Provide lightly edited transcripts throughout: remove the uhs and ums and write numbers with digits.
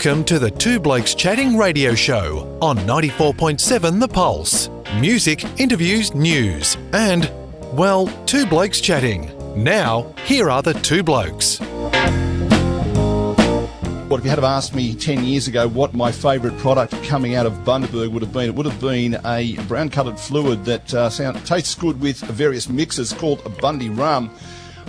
Welcome to the Two Blokes Chatting radio show on 94.7 The Pulse. Music, interviews, news, and, well, Two Blokes Chatting. Now, here are the two blokes. Well, if you had have asked me 10 years ago what my favourite product coming out of Bundaberg would have been, it would have been a brown-coloured fluid that tastes good with various mixes called a Bundy Rum.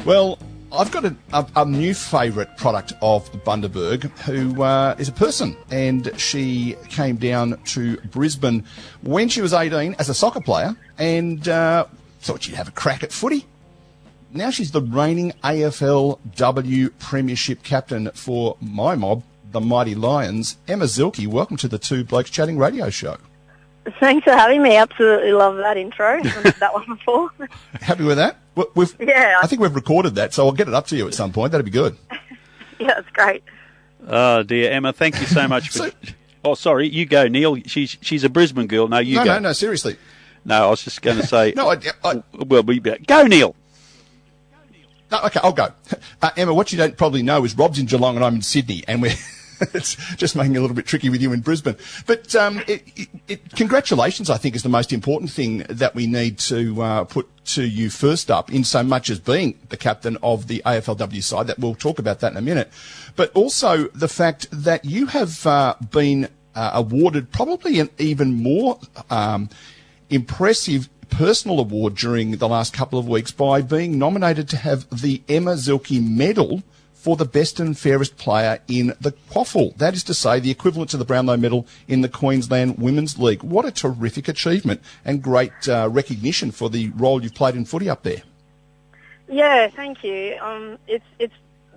Well, I've got a new favourite product of Bundaberg who is a person, and she came down to Brisbane when she was 18 as a soccer player and thought she'd have a crack at footy. Now she's the reigning AFLW Premiership captain for my mob, the Mighty Lions. Emma Zielke, welcome to the Two Blokes Chatting radio show. Thanks for having me. Absolutely love that intro. I've heard that one before. Happy with that? I think we've recorded that, so I'll get it up to you at some point. That'd be good. Yeah, that's great. Oh, dear, Emma, thank you so much. Oh, sorry, you go, Neil. She's a Brisbane girl. No, you go. No, seriously. No, I was just going to say... No, Well, go, Neil. No, okay, I'll go. Emma, what you don't probably know is Rob's in Geelong and I'm in Sydney, and we're it's just making it a little bit tricky with you in Brisbane. But congratulations, I think, is the most important thing that we need to put to you first up, in so much as being the captain of the AFLW side. That we'll talk about that in a minute. But also the fact that you have been awarded probably an even more impressive personal award during the last couple of weeks by being nominated to have the Emma Zielke Medal for the best and fairest player in the QAFL. That is to say, the equivalent to the Brownlow Medal in the Queensland Women's League. What a terrific achievement and great recognition for the role you've played in footy up there. Yeah, thank you. It's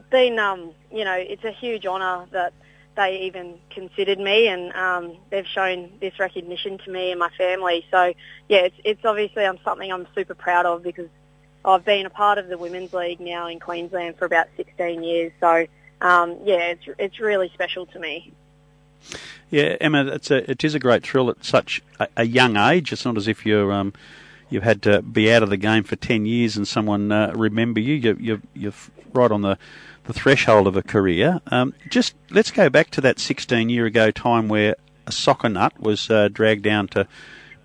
been, it's a huge honour that they even considered me, and they've shown this recognition to me and my family. So, yeah, it's obviously something I'm super proud of, because I've been a part of the Women's League now in Queensland for about 16 years. So, it's really special to me. Yeah, Emma, it is a great thrill at such a young age. It's not as if you've had to be out of the game for 10 years and someone remember you. You're right on the threshold of a career. Just let's go back to that 16-year ago time where a soccer nut was dragged down to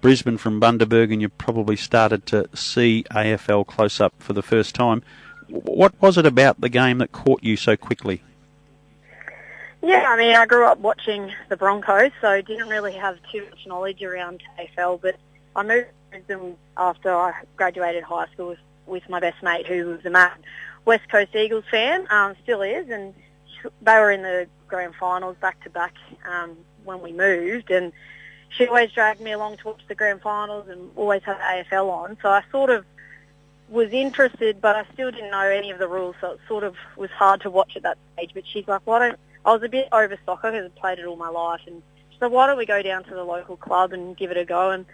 Brisbane from Bundaberg, and you probably started to see AFL close up for the first time. What was it about the game that caught you so quickly? Yeah, I mean, I grew up watching the Broncos, so didn't really have too much knowledge around AFL, but I moved to Brisbane after I graduated high school with my best mate, who was a mad West Coast Eagles fan, still is, and they were in the grand finals back-to-back when we moved, and she always dragged me along to watch the grand finals and always had AFL on. So I sort of was interested, but I still didn't know any of the rules, so it sort of was hard to watch at that stage. But she's like, I was a bit over soccer because I played it all my life, and she said, why don't we go down to the local club and give it a go? And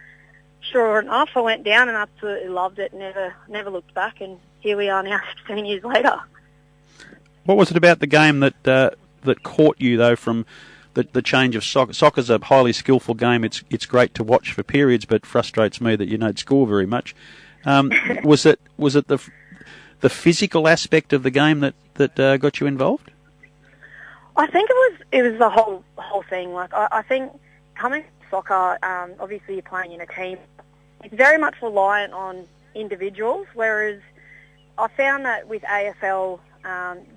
sure enough, I went down and absolutely loved it, never looked back, and here we are now 16 years later. What was it about the game that caught you, though, from the change of soccer? Soccer's a highly skillful game. It's great to watch for periods, but frustrates me that you don't score very much. Was it the physical aspect of the game that got you involved? I think it was the whole thing. Like I think coming from soccer, obviously you're playing in a team. It's very much reliant on individuals, whereas I found that with AFL,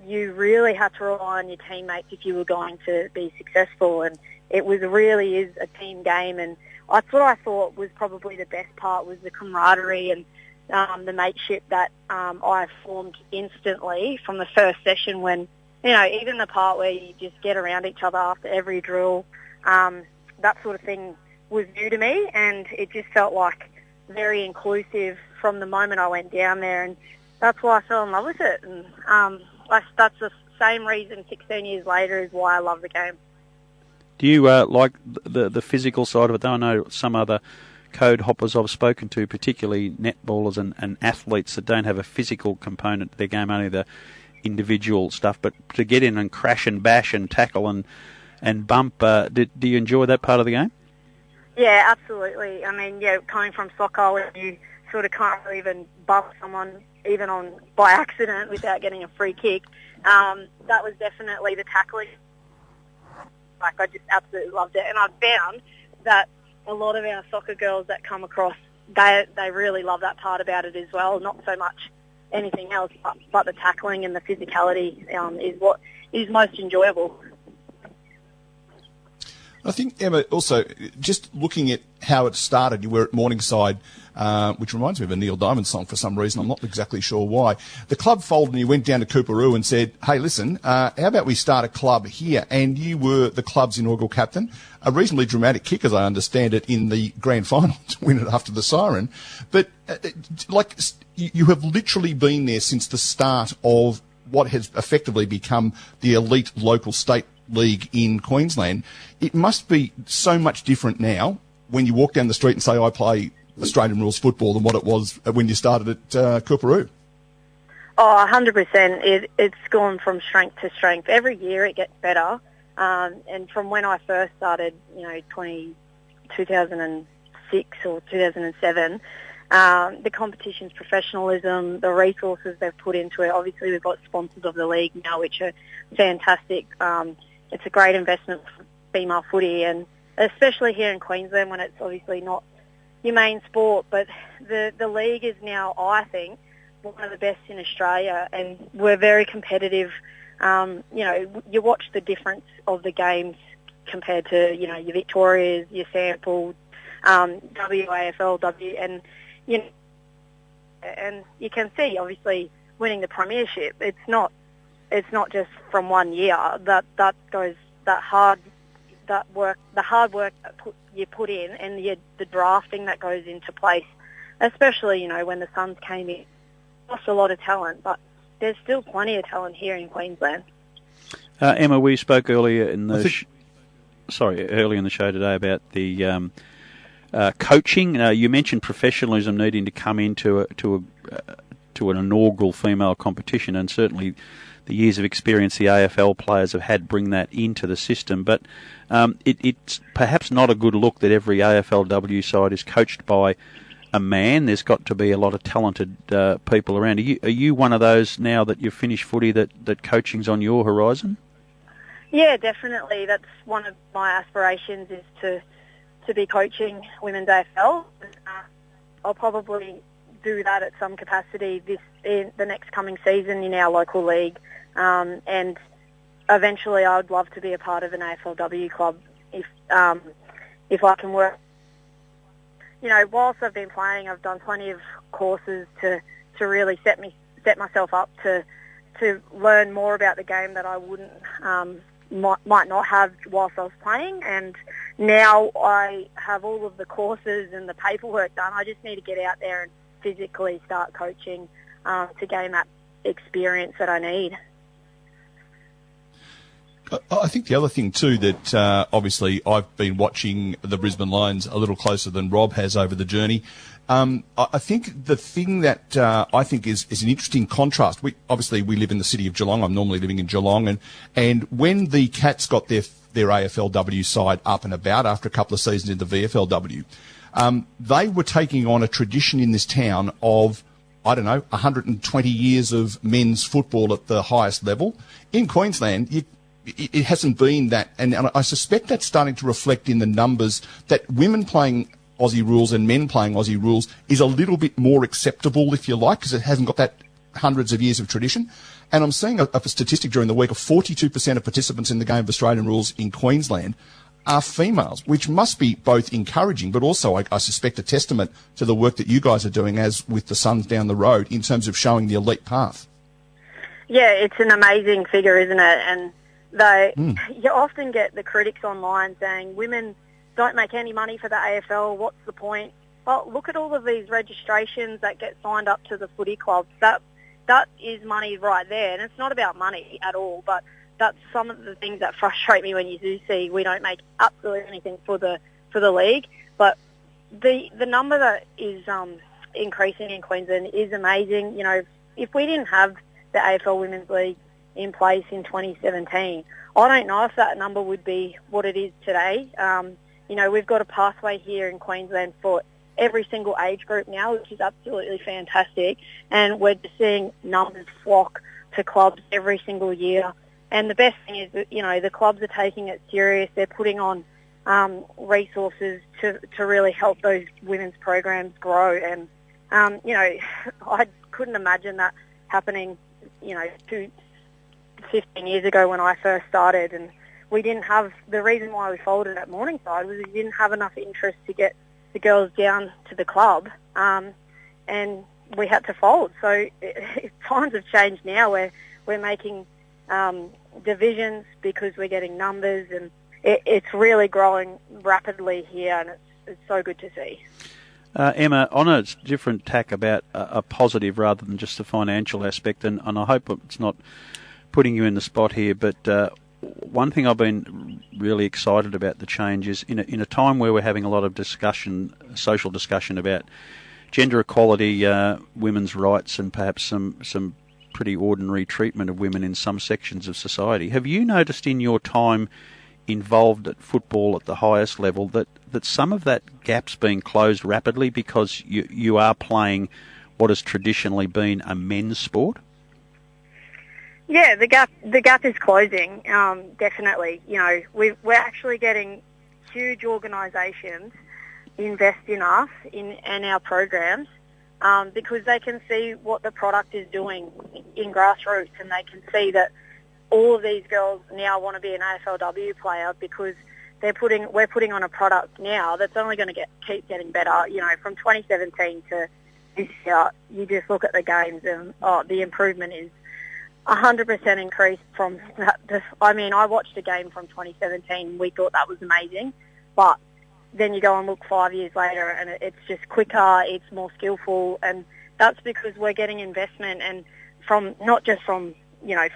you really had to rely on your teammates if you were going to be successful, and it really is a team game, and that's what I thought was probably the best part, was the camaraderie and the mateship that I formed instantly from the first session, when, even the part where you just get around each other after every drill, that sort of thing was new to me, and it just felt like very inclusive from the moment I went down there, and that's why I fell in love with it, and that's the same reason 16 years later is why I love the game. Do you like the physical side of it, though? I know some other code hoppers I've spoken to, particularly netballers and athletes that don't have a physical component to their game, only the individual stuff, but to get in and crash and bash and tackle and bump, do you enjoy that part of the game? Yeah, absolutely. I mean, coming from soccer, where you sort of can't really even bump someone even by accident without getting a free kick, that was definitely the tackling Like, I just absolutely loved it. And I've found that a lot of our soccer girls that come across, they really love that part about it as well, not so much anything else, but the tackling and the physicality is what is most enjoyable. I think, Emma, also, just looking at how it started, you were at Morningside, which reminds me of a Neil Diamond song for some reason. I'm not exactly sure why. The club folded and you went down to Coorparoo and said, hey, listen, how about we start a club here? And you were the club's inaugural captain. A reasonably dramatic kick, as I understand it, in the grand final to win it after the siren. But, you have literally been there since the start of what has effectively become the elite local state league in Queensland. It must be so much different now when you walk down the street and say, I play Australian rules football, than what it was when you started at Coorparoo. Oh, 100%. It's gone from strength to strength. Every year it gets better. And from when I first started, 2006 or 2007, the competition's professionalism, the resources they've put into it. Obviously, we've got sponsors of the league now, which are fantastic. It's a great investment for female footy, and especially here in Queensland when it's obviously not your main sport. But the league is now, I think, one of the best in Australia, and we're very competitive. You watch the difference of the games compared to, your Victorias, your Sample, AFLW, and you can see, obviously, winning the Premiership. It's not just from one year. The hard work that you put in, and the drafting that goes into place, especially, when the Suns came in. Lost a lot of talent, but there's still plenty of talent here in Queensland. Emma, we spoke earlier in the earlier in the show today about the coaching. You mentioned professionalism needing to come into an inaugural female competition, and certainly the years of experience the AFL players have had bring that into the system. But it's perhaps not a good look that every AFLW side is coached by a man. There's got to be a lot of talented people around. Are you one of those now that you've finished footy that coaching's on your horizon? Yeah, definitely. That's one of my aspirations, is to be coaching women's AFL. I'll probably do that at some capacity in the next coming season in our local league, and eventually I would love to be a part of an AFLW club if I can work. Whilst I've been playing, I've done plenty of courses to really set myself up to learn more about the game that I wouldn't might not have whilst I was playing. And now I have all of the courses and the paperwork done. I just need to get out there and physically start coaching to gain that experience that I need. I think the other thing too that obviously I've been watching the Brisbane Lions a little closer than Rob has over the journey. I think the thing that I think is an interesting contrast. We live in the city of Geelong. I'm normally living in Geelong, and when the Cats got their AFLW side up and about after a couple of seasons in the VFLW, they were taking on a tradition in this town of 120 years of men's football at the highest level. In Queensland, it hasn't been that, and I suspect that's starting to reflect in the numbers that women playing Aussie rules and men playing Aussie rules is a little bit more acceptable, if you like, because it hasn't got that hundreds of years of tradition. And I'm seeing a statistic during the week of 42% of participants in the game of Australian rules in Queensland are females, which must be both encouraging, but also, I suspect, a testament to the work that you guys are doing, as with the Suns down the road, in terms of showing the elite path. Yeah, it's an amazing figure, isn't it? And you often get the critics online saying women don't make any money for the AFL. What's the point? Well, look at all of these registrations that get signed up to the footy clubs. That is money right there, and it's not about money at all. But that's some of the things that frustrate me when you do see we don't make absolutely anything for the league. But the number that is increasing in Queensland is amazing. If we didn't have the AFL Women's League in place in 2017, I don't know if that number would be what it is today. We've got a pathway here in Queensland for every single age group now, which is absolutely fantastic. And we're just seeing numbers flock to clubs every single year. And the best thing is that, the clubs are taking it serious. They're putting on resources to really help those women's programs grow. And, I couldn't imagine that happening, 15 years ago when I first started. And we didn't have, the reason why we folded at Morningside was we didn't have enough interest to get the girls down to the club. And we had to fold. So times have changed now where we're making divisions because we're getting numbers, and it's really growing rapidly here, and it's so good to see. Emma, on a different tack about a positive rather than just the financial aspect, and I hope it's not putting you in the spot here, but one thing I've been really excited about the change is in a time where we're having a lot of discussion, social discussion about gender equality, women's rights, and perhaps some pretty ordinary treatment of women in some sections of society. Have you noticed in your time involved at football at the highest level that some of that gap's being closed rapidly because you are playing what has traditionally been a men's sport? Yeah, the gap is closing, definitely. We're actually getting huge organisations invest in us and our programs because they can see what the product is doing in grassroots, and they can see that all of these girls now want to be an AFLW player because we're putting on a product now that's only going to keep getting better. From 2017 to this year, you just look at the games and the improvement is 100% increase from that. I watched a game from 2017. We thought that was amazing, but then you go and look 5 years later and it's just quicker, it's more skillful, and that's because we're getting investment, and from not just from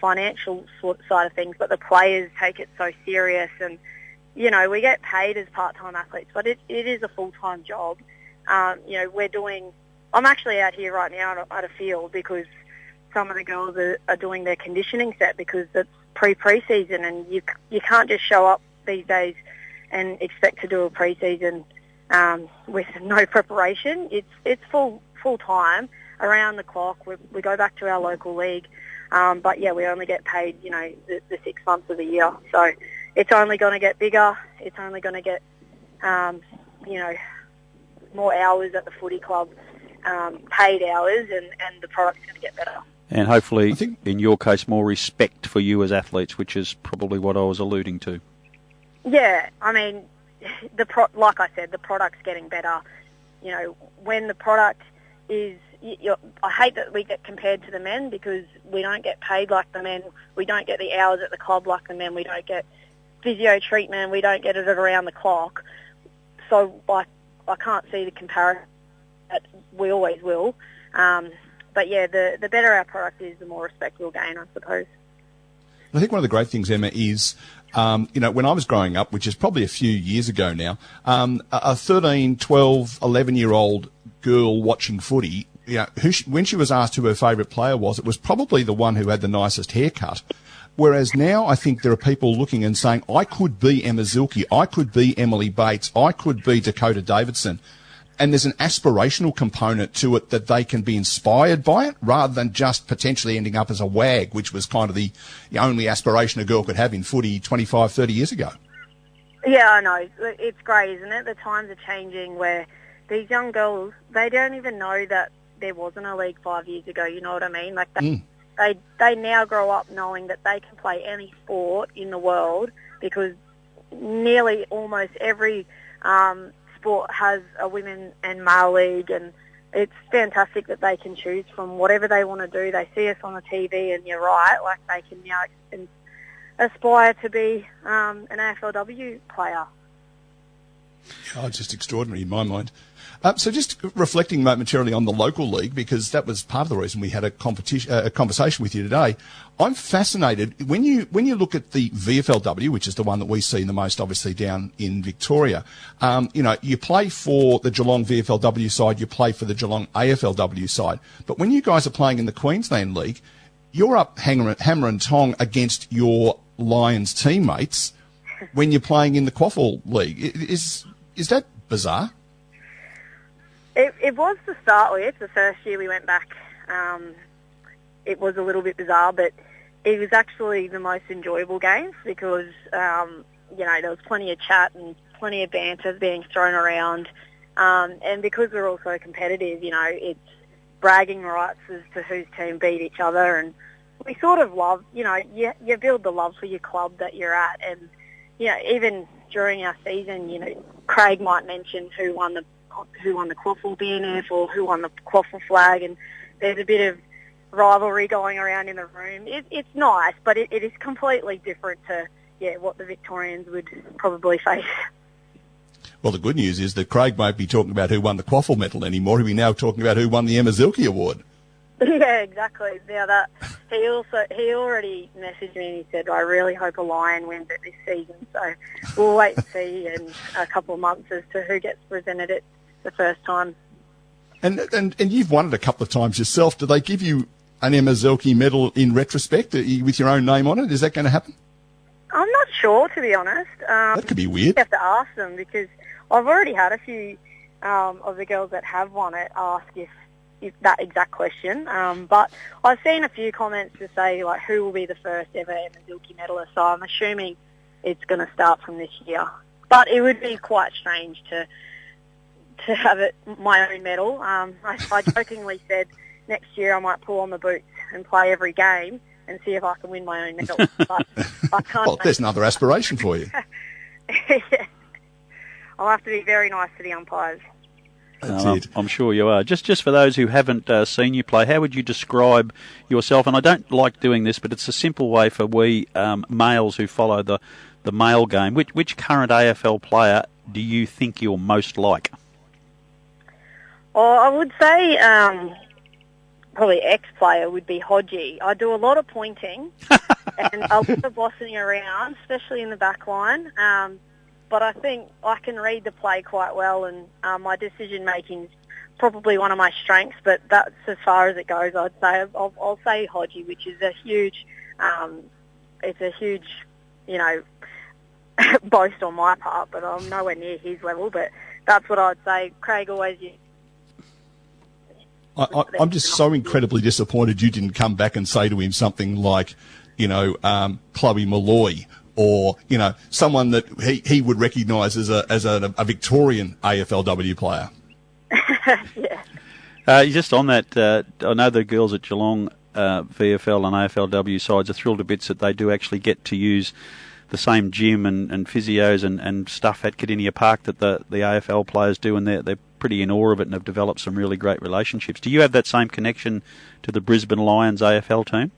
financial side of things, but the players take it so serious. And we get paid as part-time athletes, but it is a full-time job. I'm actually out here right now at a field because some of the girls are doing their conditioning set because it's pre-season, and you can't just show up these days and expect to do a pre-season with no preparation. It's full time, around the clock. We go back to our local league, but yeah, we only get paid the 6 months of the year. So it's only going to get bigger. It's only going to get more hours at the footy club, paid hours, and the product's going to get better. And hopefully, in your case, more respect for you as athletes, which is probably what I was alluding to. Yeah, like I said, the product's getting better. When the product is, I hate that we get compared to the men because we don't get paid like the men. We don't get the hours at the club like the men. We don't get physio treatment. We don't get it around the clock. So I can't see the comparison. We always will. But yeah, the better our product is, the more respect we'll gain, I suppose. I think one of the great things, Emma, is, when I was growing up, which is probably a few years ago now, a 13, 12, 11-year-old girl watching footy, when she was asked who her favourite player was, it was probably the one who had the nicest haircut. Whereas now I think there are people looking and saying, I could be Emma Zielke, I could be Emily Bates, I could be Dakota Davidson. And there's an aspirational component to it that they can be inspired by it rather than just potentially ending up as a wag, which was kind of the only aspiration a girl could have in footy 25, 30 years ago. Yeah, I know. It's great, isn't it? The times are changing where these young girls, they don't even know that there wasn't a league 5 years ago, you know what I mean? Like they now grow up knowing that they can play any sport in the world because nearly almost every sport has a women and male league, and it's fantastic that they can choose from whatever they want to do. They see us on the TV, and you're right, like they can now aspire to be an AFLW player. Oh, just extraordinary in my mind. So just reflecting momentarily on the local league, because that was part of the reason we had a conversation with you today. I'm fascinated when you look at the VFLW, which is the one that we see the most, obviously down in Victoria. You play for the Geelong VFLW side, you play for the Geelong AFLW side, but when you guys are playing in the Queensland League, you're up hammer and tong against your Lions teammates when you're playing in the Quaffle League. Is that bizarre? It was to start with. The first year we went back, it was a little bit bizarre, but it was actually the most enjoyable games because, there was plenty of chat and plenty of banter being thrown around. And because we're all so competitive, it's bragging rights as to whose team beat each other. And we sort of love, you build the love for your club that you're at. And, even during our season, Craig might mention who won the Quaffle BNF or who won the Quaffle flag. And there's a bit of rivalry going around in the room. It's nice, but it is completely different to what the Victorians would probably face. Well, the good news is that Craig won't be talking about who won the Quaffle medal anymore. He'll be now talking about who won the Emma Zielke award. Yeah, exactly. Now he already messaged me and he said, I really hope a Lion wins it this season. So we'll wait and see in a couple of months as to who gets presented it the first time. And you've won it a couple of times yourself. Do they give you an Emma Zielke medal in retrospect with your own name on it? Is that going to happen? I'm not sure, to be honest. That could be weird. You have to ask them because I've already had a few of the girls that have won it ask if that exact question. But I've seen a few comments to say, like, who will be the first ever Emma Zielke medalist. So I'm assuming it's going to start from this year. But it would be quite strange to have it my own medal. I jokingly said next year I might pull on the boots and play every game and see if I can win my own medal. But I can't. Well, there's another aspiration for you. Yeah. I'll have to be very nice to the umpires. That's it. I'm sure you are. Just for those who haven't seen you play, how would you describe yourself? And I don't like doing this, but it's a simple way for we males who follow the male game. Which current AFL player do you think you're most like? Oh, I would say probably ex-player would be Hodgie. I do a lot of pointing and a lot of bossing around, especially in the back line. But I think I can read the play quite well, and my decision-making is probably one of my strengths, but that's as far as it goes, I'd say. I'll say Hodgie, which is a huge, boast on my part, but I'm nowhere near his level, but that's what I'd say. Craig always used. I'm just so incredibly disappointed you didn't come back and say to him something like, Chloe Malloy, or, someone that he would recognise as a Victorian AFLW player. Yeah. Just on that, I know the girls at Geelong VFL and AFLW sides are thrilled to bits that they do actually get to use the same gym and physios and stuff at Cardinia Park that the AFL players do, and they're pretty in awe of it and have developed some really great relationships. Do you have that same connection to the Brisbane Lions AFL team?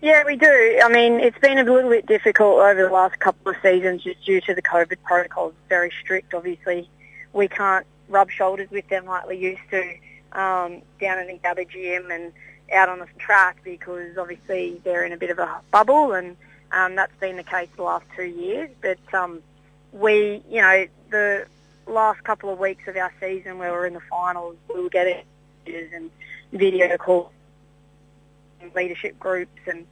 Yeah, we do. I mean, it's been a little bit difficult over the last couple of seasons just due to the COVID protocols. Very strict, obviously. We can't rub shoulders with them like we used to down in the Gabba gym and out on the track because obviously they're in a bit of a bubble, and that's been the case the last 2 years. But the last couple of weeks of our season where we're in the finals, we were getting and video calls, leadership groups, and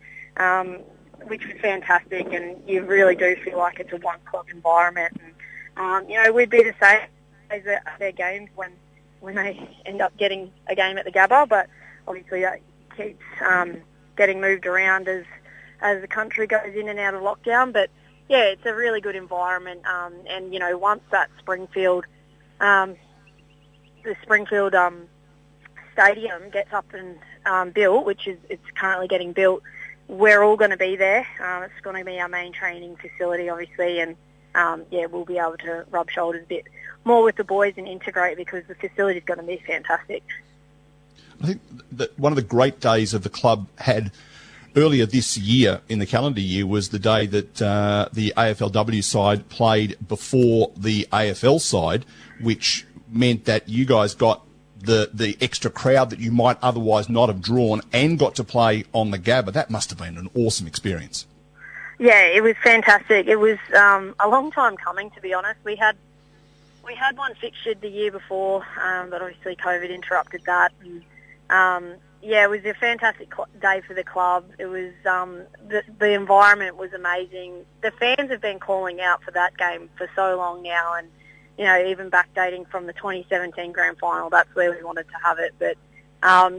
which was fantastic, and you really do feel like it's a one club environment. And we'd be the same as their games when they end up getting a game at the Gabba, but obviously that keeps getting moved around as the country goes in and out of lockdown. But yeah, it's a really good environment, and once that Springfield stadium gets up and built, which is it's currently getting built, we're all going to be there. It's going to be our main training facility, obviously, and we'll be able to rub shoulders a bit more with the boys and integrate because the facility is going to be fantastic. I think that one of the great days of the club had earlier this year, in the calendar year, was the day that the AFLW side played before the AFL side, which meant that you guys got the extra crowd that you might otherwise not have drawn and got to play on the Gabba. That must have been an awesome experience. Yeah, it was fantastic. It was a long time coming, to be honest. We had one fixtured the year before, but obviously COVID interrupted that. And, it was a fantastic day for the club. It was the environment was amazing. The fans have been calling out for that game for so long now, and even backdating from the 2017 grand final, that's where we wanted to have it. But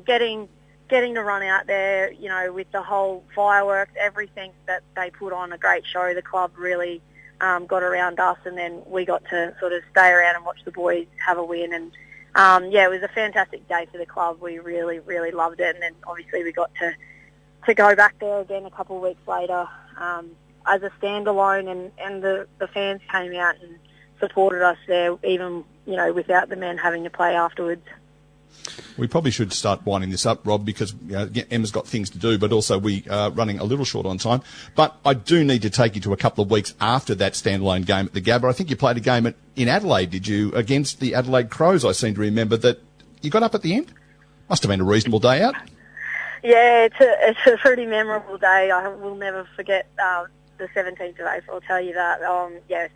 getting getting to run out there, you know, with the whole fireworks, everything that they put on, a great show. The club really got around us, and then we got to sort of stay around and watch the boys have a win. And it was a fantastic day for the club. We really, really loved it. And then obviously we got to go back there again a couple of weeks later as a standalone, and the fans came out and supported us there, even, you know, without the men having to play afterwards. We probably should start winding this up, Rob, because Emma's got things to do, but also we are running a little short on time. But I do need to take you to a couple of weeks after that standalone game at the Gabba. I think you played a game in Adelaide, did you, against the Adelaide Crows? I seem to remember that you got up at the end. Must have been a reasonable day out. Yeah, it's a pretty memorable day. I will never forget the 17th of April, I'll tell you that.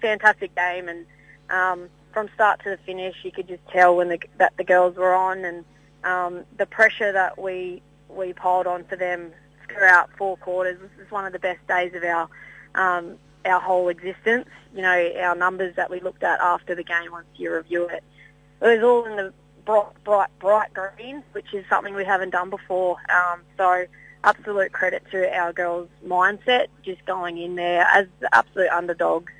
Fantastic game, and from start to the finish, you could just tell that the girls were on, and the pressure that we piled on for them throughout 4 quarters. This is one of the best days of our whole existence. You know, our numbers that we looked at after the game, once you review it, it was all in the bright green, which is something we haven't done before. So absolute credit to our girls' mindset, just going in there as the absolute underdogs.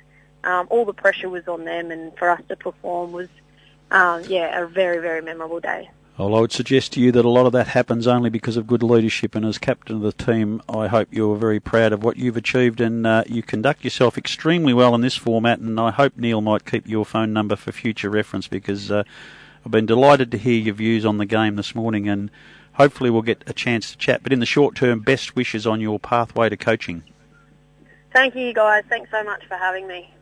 All the pressure was on them, and for us to perform was, a very, very memorable day. Well, I would suggest to you that a lot of that happens only because of good leadership, and as captain of the team, I hope you're very proud of what you've achieved, and you conduct yourself extremely well in this format, and I hope Neil might keep your phone number for future reference, because I've been delighted to hear your views on the game this morning, and hopefully we'll get a chance to chat. But in the short term, best wishes on your pathway to coaching. Thank you, guys. Thanks so much for having me.